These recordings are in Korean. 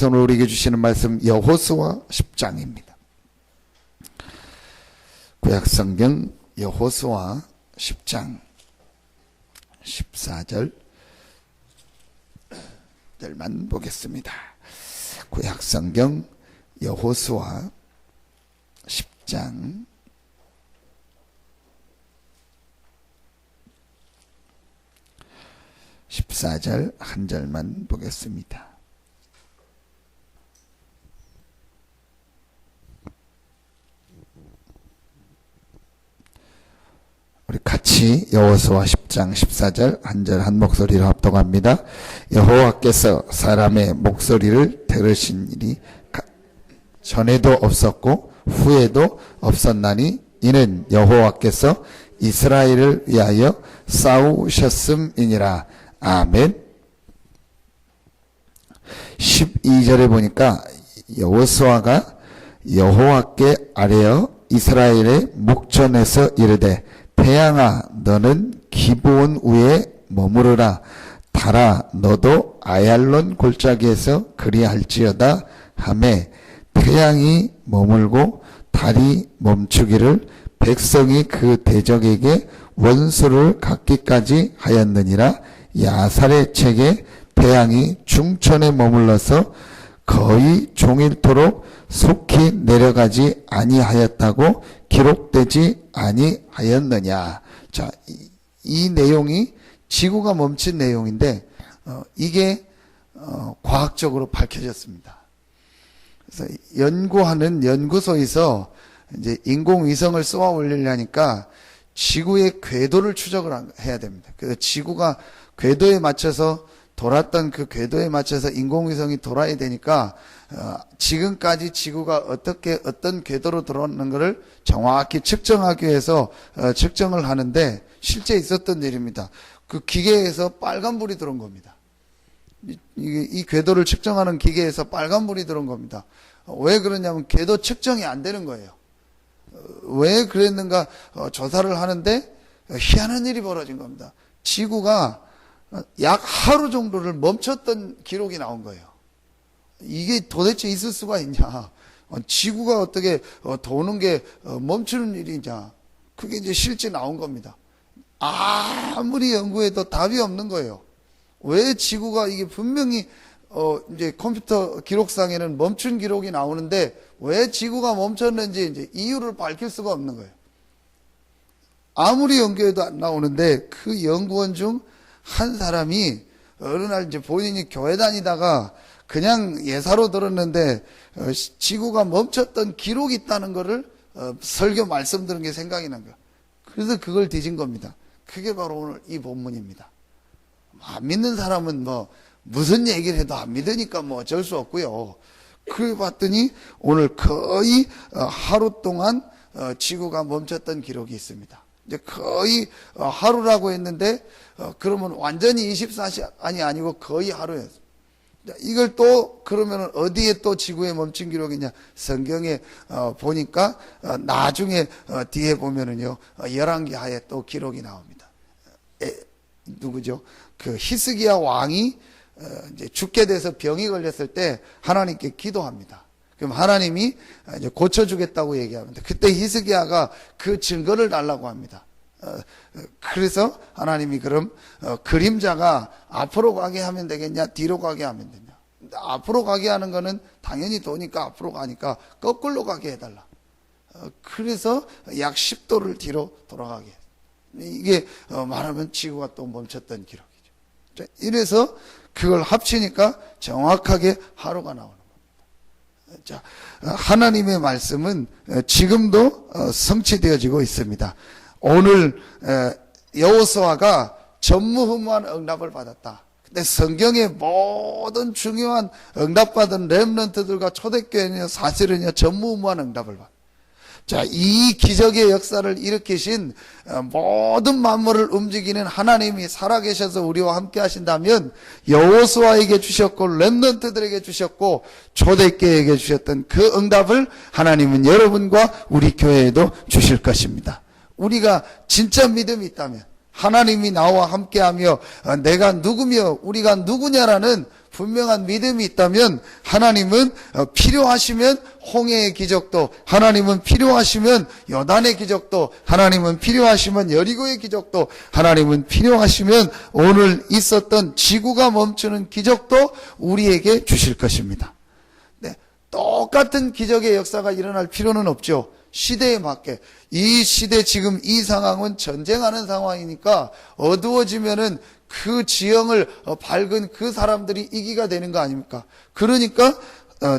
여호와께서 오늘 우리에게 주시는 말씀 여호수아 10장입니다. 구약성경 여호수아 10장 14절만 보겠습니다. 구약성경 여호수아 10장 14절 한 절만 보겠습니다. 우리 같이 여호수아 10장 14절 한 절 한 목소리로 합독합니다. 여호와께서 사람의 목소리를 들으신 일이 전에도 없었고 후에도 없었나니 이는 여호와께서 이스라엘을 위하여 싸우셨음이니라. 아멘. 12절에 보니까 여호수아가 여호와께 아뢰어 이스라엘의 목전에서 이르되 태양아 너는 기브온 위에 머무르라. 달아 너도 아얄론 골짜기에서 그리할지어다 하매 태양이 머물고 달이 멈추기를 백성이 그 대적에게 원수를 갖기까지 하였느니라. 야살의 책에 태양이 중천에 머물러서 거의 종일토록 속히 내려가지 아니하였다고 기록되지 아니하였느냐. 자, 이 내용이 지구가 멈춘 내용인데 이게 과학적으로 밝혀졌습니다. 그래서 연구하는 연구소에서 이제 인공위성을 쏘아 올리려니까 지구의 궤도를 추적을 해야 됩니다. 그래서 지구가 궤도에 맞춰서 돌았던 그 궤도에 맞춰서 인공위성이 돌아야 되니까 지금까지 지구가 어떤 궤도로 돌았는 것을 정확히 측정하기 위해서 측정을 하는데 실제 있었던 일입니다. 그 기계에서 빨간불이 들어온 겁니다. 이 궤도를 측정하는 기계에서 빨간불이 들어온 겁니다. 왜 그러냐면 궤도 측정이 안 되는 거예요. 왜 그랬는가 조사를 하는데 희한한 일이 벌어진 겁니다. 지구가 약 하루 정도를 멈췄던 기록이 나온 거예요. 이게 도대체 있을 수가 있냐. 지구가 어떻게 도는 게 멈추는 일이냐. 그게 이제 실제 나온 겁니다. 아무리 연구해도 답이 없는 거예요. 왜 지구가 이게 분명히 이제 컴퓨터 기록상에는 멈춘 기록이 나오는데 왜 지구가 멈췄는지 이제 이유를 밝힐 수가 없는 거예요. 아무리 연구해도 안 나오는데 그 연구원 중 한 사람이 어느 날 이제 본인이 교회 다니다가 그냥 예사로 들었는데 지구가 멈췄던 기록이 있다는 거를 설교 말씀 들은 게 생각이 난 거예요. 그래서 그걸 뒤진 겁니다. 그게 바로 오늘 이 본문입니다. 안 믿는 사람은 무슨 얘기를 해도 안 믿으니까 어쩔 수 없고요. 그래 봤더니 오늘 거의 하루 동안 지구가 멈췄던 기록이 있습니다. 이제 거의 하루라고 했는데 그러면 완전히 24시간이 아니고 거의 하루였어요. 이걸 또 그러면 어디에 또 지구에 멈춘 기록이냐? 성경에 보니까 나중에 뒤에 보면은요 11기 하에 또 기록이 나옵니다. 누구죠? 그 히스기야 왕이 이제 죽게 돼서 병이 걸렸을 때 하나님께 기도합니다. 그럼 하나님이 이제 고쳐주겠다고 얘기합니다. 그때 히스기야가 그 증거를 달라고 합니다. 그래서 하나님이 그럼 그림자가 앞으로 가게 하면 되겠냐, 뒤로 가게 하면 되냐. 앞으로 가게 하는 거는 당연히 도니까 앞으로 가니까 거꾸로 가게 해달라. 그래서 약 10도를 뒤로 돌아가게 해요. 이게 말하면 지구가 또 멈췄던 기록이죠. 자, 이래서 그걸 합치니까 정확하게 하루가 나오는 겁니다. 자, 하나님의 말씀은 지금도 성취되어지고 있습니다. 오늘 여호수아가 전무후무한 응답을 받았다. 근데 성경의 모든 중요한 응답받은 렘넌트들과 초대교회는 사실은요 전무후무한 응답을 받아요. 자, 이 기적의 역사를 일으키신 모든 만물을 움직이는 하나님이 살아계셔서 우리와 함께 하신다면 여호수아에게 주셨고 렘넌트들에게 주셨고 초대교회에게 주셨던 그 응답을 하나님은 여러분과 우리 교회에도 주실 것입니다. 우리가 진짜 믿음이 있다면 하나님이 나와 함께하며 내가 누구며 우리가 누구냐라는 분명한 믿음이 있다면 하나님은 필요하시면 홍해의 기적도, 하나님은 필요하시면 요단의 기적도, 하나님은 필요하시면 여리고의 기적도, 하나님은 필요하시면 오늘 있었던 지구가 멈추는 기적도 우리에게 주실 것입니다. 네, 똑같은 기적의 역사가 일어날 필요는 없죠. 시대에 맞게. 이 시대 지금 이 상황은 전쟁하는 상황이니까 어두워지면은 그 지형을 밝은 그 사람들이 이기가 되는 거 아닙니까? 그러니까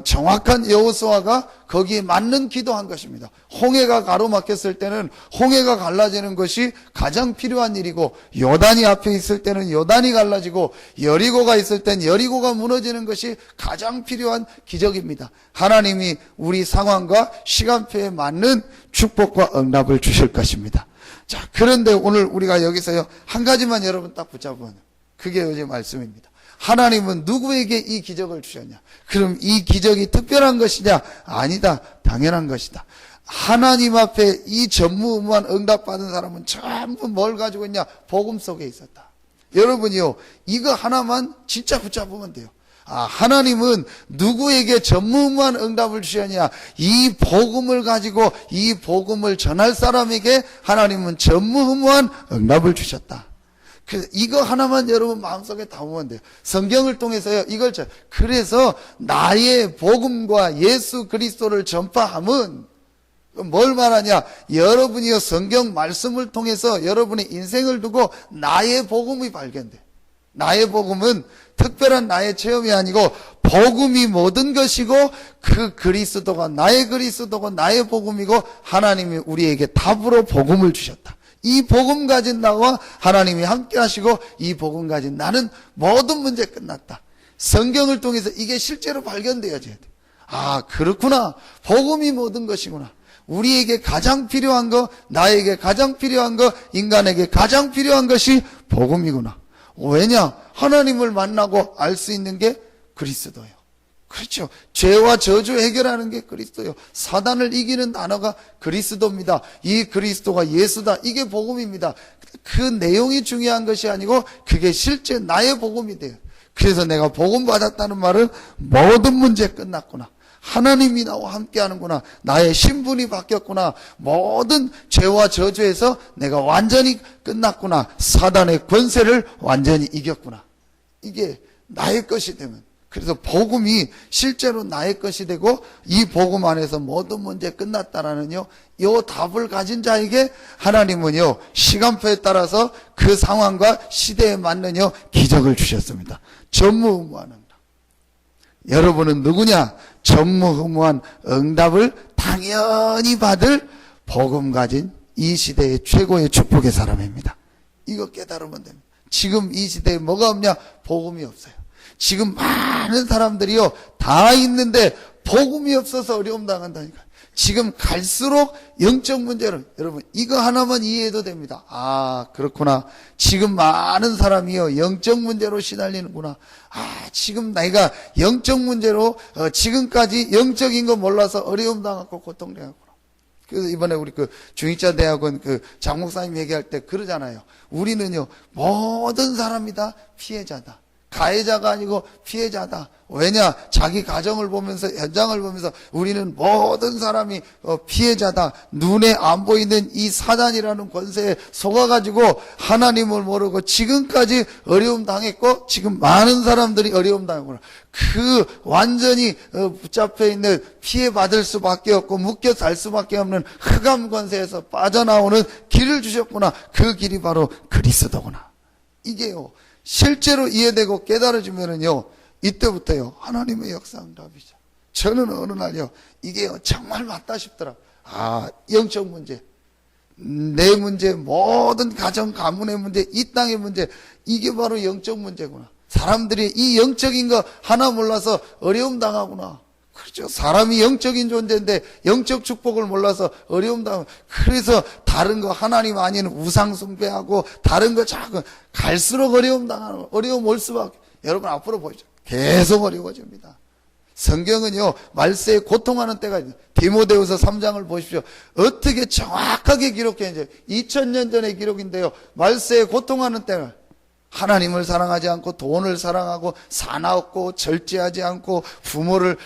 정확한 여호수아가 거기에 맞는 기도한 것입니다. 홍해가 가로막혔을 때는 홍해가 갈라지는 것이 가장 필요한 일이고, 요단이 앞에 있을 때는 요단이 갈라지고, 여리고가 있을 땐 여리고가 무너지는 것이 가장 필요한 기적입니다. 하나님이 우리 상황과 시간표에 맞는 축복과 응답을 주실 것입니다. 자, 그런데 오늘 우리가 여기서요, 한 가지만 여러분 딱 붙잡으면, 그게 어제 말씀입니다. 하나님은 누구에게 이 기적을 주셨냐? 그럼 이 기적이 특별한 것이냐? 아니다. 당연한 것이다. 하나님 앞에 이 전무후무한 응답받은 사람은 전부 뭘 가지고 있냐? 복음 속에 있었다. 여러분이요, 이거 하나만 진짜 붙잡으면 돼요. 하나님은 누구에게 전무후무한 응답을 주셨냐? 이 복음을 가지고 이 복음을 전할 사람에게 하나님은 전무후무한 응답을 주셨다. 이거 하나만 여러분 마음속에 담으면 돼요. 성경을 통해서요, 그래서 나의 복음과 예수 그리스도를 전파함은 뭘 말하냐? 여러분이요, 성경 말씀을 통해서 여러분의 인생을 두고 나의 복음이 발견돼. 나의 복음은 특별한 나의 체험이 아니고 복음이 모든 것이고, 그 그리스도가 나의 그리스도고 나의 복음이고, 하나님이 우리에게 답으로 복음을 주셨다. 이 복음 가진 나와 하나님이 함께 하시고, 이 복음 가진 나는 모든 문제 끝났다. 성경을 통해서 이게 실제로 발견되어져야 돼. 그렇구나. 복음이 모든 것이구나. 우리에게 가장 필요한 거, 나에게 가장 필요한 거, 인간에게 가장 필요한 것이 복음이구나. 왜냐? 하나님을 만나고 알 수 있는 게 그리스도예요. 그렇죠. 죄와 저주 해결하는 게 그리스도예요. 사단을 이기는 단어가 그리스도입니다. 이 그리스도가 예수다. 이게 복음입니다. 그 내용이 중요한 것이 아니고 그게 실제 나의 복음이 돼요. 그래서 내가 복음 받았다는 말은 모든 문제 끝났구나. 하나님이 나와 함께 하는구나. 나의 신분이 바뀌었구나. 모든 죄와 저주에서 내가 완전히 끝났구나. 사단의 권세를 완전히 이겼구나. 이게 나의 것이 되면, 그래서 복음이 실제로 나의 것이 되고, 이 복음 안에서 모든 문제 끝났다라는요, 이 답을 가진 자에게 하나님은요, 시간표에 따라서 그 상황과 시대에 맞는요, 기적을 주셨습니다. 전무후무한 응답. 여러분은 누구냐? 전무후무한 응답을 당연히 받을 복음 가진 이 시대의 최고의 축복의 사람입니다. 이거 깨달으면 됩니다. 지금 이 시대에 뭐가 없냐? 복음이 없어요. 지금 많은 사람들이요, 다 있는데 복음이 없어서 어려움 당한다니까. 지금 갈수록 영적 문제로, 여러분 이거 하나만 이해해도 됩니다. 그렇구나. 지금 많은 사람이요, 영적 문제로 시달리는구나. 지금 내가 영적 문제로 지금까지 영적인 거 몰라서 어려움 당하고 고통당하구나. 그래서 이번에 우리 중위자 대학원 장 목사님 얘기할 때 그러잖아요. 우리는요, 모든 사람이 다 피해자다. 가해자가 아니고 피해자다. 왜냐? 자기 가정을 보면서, 현장을 보면서 우리는 모든 사람이 피해자다. 눈에 안 보이는 이 사단이라는 권세에 속아가지고 하나님을 모르고 지금까지 어려움 당했고, 지금 많은 사람들이 어려움 당했구나. 그 완전히 붙잡혀 있는, 피해받을 수밖에 없고 묶여 살 수밖에 없는 흑암 권세에서 빠져나오는 길을 주셨구나. 그 길이 바로 그리스도구나. 이게요, 실제로 이해되고 깨달아지면은요, 이때부터요, 하나님의 역사 응답이죠. 저는 어느 날요, 이게요, 정말 맞다 싶더라. 영적 문제, 내 문제, 모든 가정, 가문의 문제, 이 땅의 문제, 이게 바로 영적 문제구나. 사람들이 이 영적인 거 하나 몰라서 어려움 당하구나. 그렇죠. 사람이 영적인 존재인데 영적 축복을 몰라서 어려움 당하고, 그래서 다른 거 하나님 아닌 우상 숭배하고 다른 거 자꾸 갈수록 어려움 당하는, 어려움 올 수밖에. 여러분 앞으로 보시죠. 계속 어려워집니다. 성경은요, 말세에 고통하는 때가 있어요. 디모데후서 3장을 보십시오. 어떻게 정확하게 기록했는지. 2000년 전의 기록인데요, 말세에 고통하는 때가, 하나님을 사랑하지 않고 돈을 사랑하고 사나웠고 절제하지 않고 부모를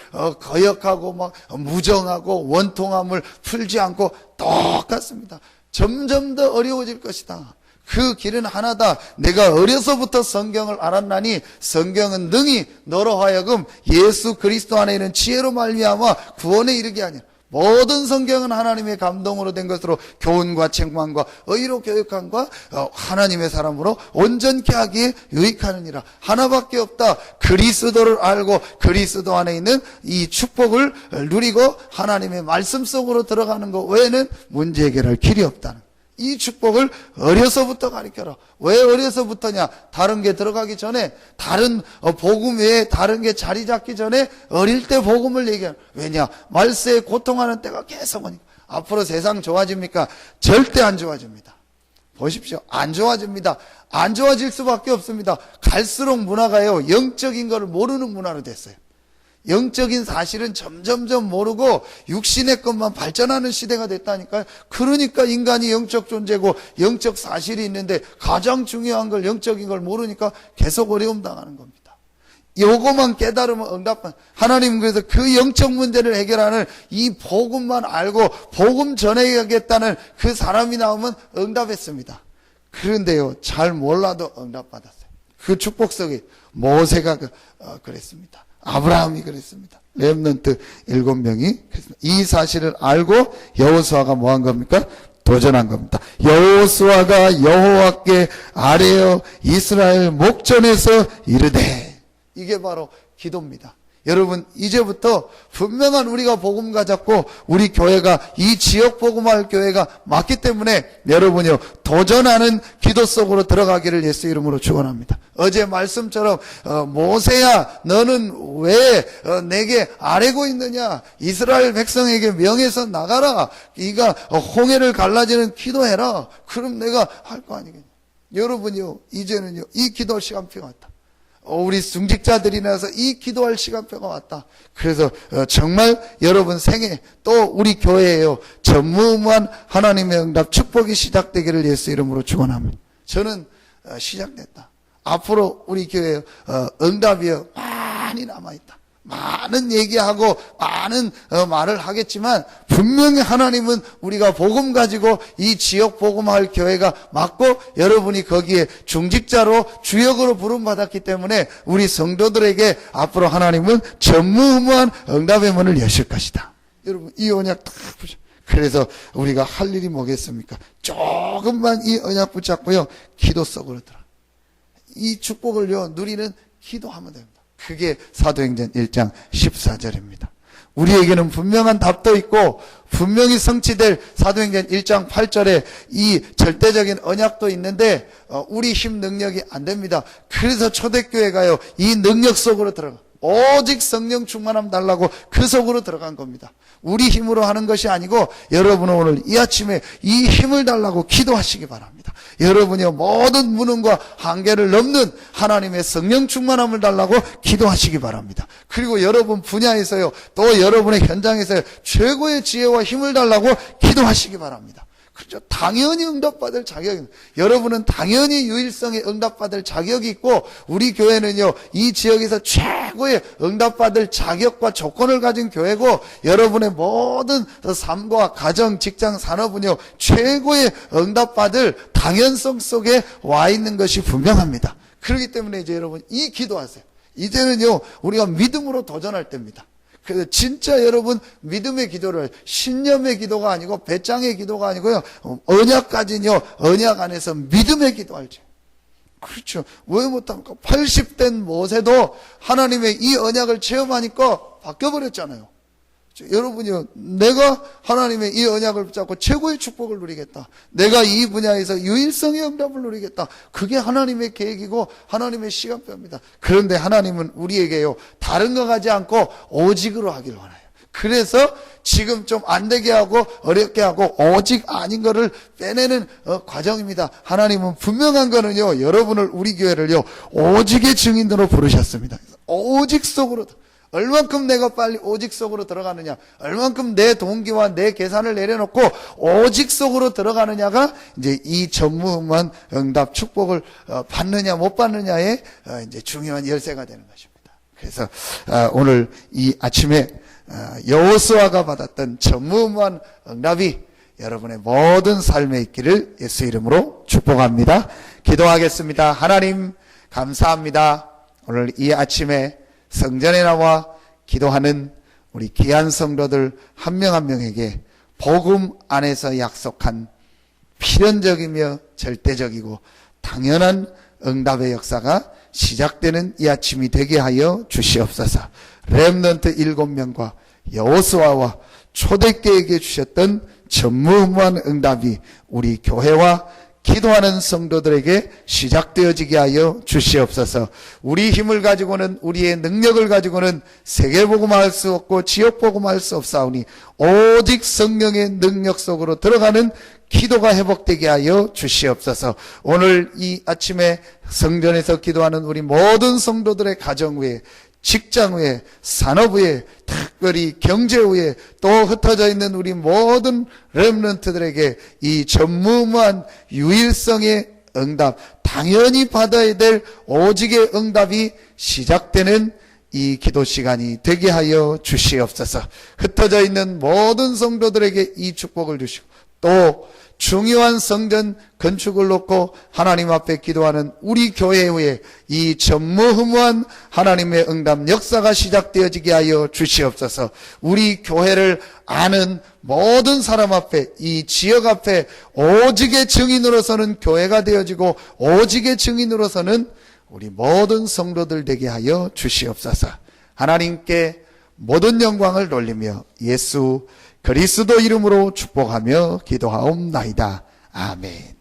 거역하고 막 무정하고 원통함을 풀지 않고 똑같습니다. 점점 더 어려워질 것이다. 그 길은 하나다. 내가 어려서부터 성경을 알았나니 성경은 능히 너로 하여금 예수 그리스도 안에 있는 지혜로 말미암아 구원에 이르게 하니라. 모든 성경은 하나님의 감동으로 된 것으로 교훈과 책망과 의로 교육함과 하나님의 사람으로 온전케 하기에 유익하느니라. 하나밖에 없다. 그리스도를 알고 그리스도 안에 있는 이 축복을 누리고 하나님의 말씀 속으로 들어가는 것 외에는 문제 해결할 길이 없다는, 이 축복을 어려서부터 가르쳐라. 왜 어려서부터냐? 다른 게 들어가기 전에, 다른 복음 외에 다른 게 자리 잡기 전에 어릴 때 복음을 얘기하라. 왜냐? 말세에 고통하는 때가 계속 오니까. 앞으로 세상 좋아집니까? 절대 안 좋아집니다. 보십시오. 안 좋아집니다. 안 좋아질 수밖에 없습니다. 갈수록 문화가요, 영적인 걸 모르는 문화로 됐어요. 영적인 사실은 점점점 모르고 육신의 것만 발전하는 시대가 됐다니까요. 그러니까 인간이 영적 존재고 영적 사실이 있는데 가장 중요한 걸, 영적인 걸 모르니까 계속 어려움 당하는 겁니다. 요거만 깨달으면 응답한, 하나님은 그래서 그 영적 문제를 해결하는 이 복음만 알고 복음 전해야겠다는 그 사람이 나오면 응답했습니다. 그런데요, 잘 몰라도 응답받았어요. 그 축복 속에 모세가 그랬습니다. 아브라함이 그랬습니다. 렘넌트 7명이 그랬습니다. 이 사실을 알고 여호수아가 뭐 한 겁니까? 도전한 겁니다. 여호수아가 여호와께 아뢰어 이스라엘 목전에서 이르되, 이게 바로 기도입니다. 여러분, 이제부터 분명한 우리가 복음가 잡고 우리 교회가 이 지역 복음할 교회가 맞기 때문에 여러분이요, 도전하는 기도 속으로 들어가기를 예수 이름으로 축원합니다. 어제 말씀처럼 모세야 너는 왜 내게 아뢰고 있느냐? 이스라엘 백성에게 명해서 나가라. 네가 홍해를 갈라지는 기도해라. 그럼 내가 할 거 아니겠냐? 여러분이요, 이제는요, 이 기도할 시간표가 왔다. 우리 중직자들이 나서 이 기도할 시간표가 왔다. 그래서 정말 여러분 생애, 또 우리 교회에요, 전무후무한 하나님의 응답 축복이 시작되기를 예수 이름으로 축원합니다. 저는 시작됐다. 앞으로 우리 교회에 응답이요 많이 남아있다. 많은 얘기하고 많은 말을 하겠지만 분명히 하나님은 우리가 복음 가지고 이 지역 복음할 교회가 맞고 여러분이 거기에 중직자로 주역으로 부름받았기 때문에 우리 성도들에게 앞으로 하나님은 전무후무한 응답의 문을 여실 것이다. 여러분, 이 언약 딱 보죠. 그래서 우리가 할 일이 뭐겠습니까? 조금만 이 언약 붙잡고요, 기도 속으로 들어. 이 축복을요 누리는 기도하면 됩니다. 그게 사도행전 1장 14절입니다. 우리에게는 분명한 답도 있고 분명히 성취될 사도행전 1장 8절에 이 절대적인 언약도 있는데 우리 힘 능력이 안 됩니다. 그래서 초대교회가요, 이 능력 속으로 들어가. 오직 성령 충만함 달라고 그 속으로 들어간 겁니다. 우리 힘으로 하는 것이 아니고 여러분은 오늘 이 아침에 이 힘을 달라고 기도하시기 바랍니다. 여러분이 모든 무능과 한계를 넘는 하나님의 성령 충만함을 달라고 기도하시기 바랍니다. 그리고 여러분 분야에서요, 또 여러분의 현장에서요, 최고의 지혜와 힘을 달라고 기도하시기 바랍니다. 그렇죠. 당연히 응답받을 자격이, 여러분은 당연히 유일성에 응답받을 자격이 있고 우리 교회는요, 이 지역에서 최고의 응답받을 자격과 조건을 가진 교회고 여러분의 모든 삶과 가정, 직장, 산업은요, 최고의 응답받을 당연성 속에 와 있는 것이 분명합니다. 그렇기 때문에 이제 여러분 이 기도하세요. 이제는요, 우리가 믿음으로 도전할 때입니다. 그래서 진짜 여러분 믿음의 기도를, 신념의 기도가 아니고 배짱의 기도가 아니고요, 언약까지는요, 언약 안에서 믿음의 기도할지. 그렇죠. 왜 못합니까? 80된 모세도 하나님의 이 언약을 체험하니까 바뀌어버렸잖아요. 여러분이요, 내가 하나님의 이 언약을 붙잡고 최고의 축복을 누리겠다, 내가 이 분야에서 유일성의 응답을 누리겠다, 그게 하나님의 계획이고 하나님의 시간표입니다. 그런데 하나님은 우리에게요, 다른 거 가지 않고 오직으로 하길 원해요. 그래서 지금 좀 안 되게 하고 어렵게 하고 오직 아닌 거를 빼내는 과정입니다. 하나님은 분명한 거는요, 여러분을, 우리 교회를요, 오직의 증인으로 부르셨습니다. 오직 속으로, 얼만큼 내가 빨리 오직 속으로 들어가느냐, 얼만큼 내 동기와 내 계산을 내려놓고 오직 속으로 들어가느냐가 이제 이 전무후무한 응답 축복을 받느냐 못 받느냐의 이제 중요한 열쇠가 되는 것입니다. 그래서 오늘 이 아침에 여호수아가 받았던 전무후무한 응답이 여러분의 모든 삶에 있기를 예수 이름으로 축복합니다. 기도하겠습니다. 하나님 감사합니다. 오늘 이 아침에 성전에 나와 기도하는 우리 귀한 성도들 한 명 한 명에게 복음 안에서 약속한 필연적이며 절대적이고 당연한 응답의 역사가 시작되는 이 아침이 되게 하여 주시옵소서. 렘넌트 7명과 여호수아와 초대교회에게 주셨던 전무후무한 응답이 우리 교회와 기도하는 성도들에게 시작되어지게 하여 주시옵소서. 우리 힘을 가지고는, 우리의 능력을 가지고는 세계복음할 수 없고 지역복음할 수 없사오니 오직 성령의 능력 속으로 들어가는 기도가 회복되게 하여 주시옵소서. 오늘 이 아침에 성전에서 기도하는 우리 모든 성도들의 가정 위에, 직장 위에, 산업 위에, 특별히 경제 위에 또 흩어져 있는 우리 모든 렘넌트들에게 이 전무후무한 유일성의 응답, 당연히 받아야 될 오직의 응답이 시작되는 이 기도 시간이 되게 하여 주시옵소서. 흩어져 있는 모든 성도들에게 이 축복을 주시고 또 중요한 성전 건축을 놓고 하나님 앞에 기도하는 우리 교회에 이 전무후무한 하나님의 응답 역사가 시작되어지게 하여 주시옵소서. 우리 교회를 아는 모든 사람 앞에, 이 지역 앞에 오직의 증인으로서는 교회가 되어지고 오직의 증인으로서는 우리 모든 성도들 되게 하여 주시옵소서. 하나님께 모든 영광을 돌리며 예수 그리스도 이름으로 축복하며 기도하옵나이다. 아멘.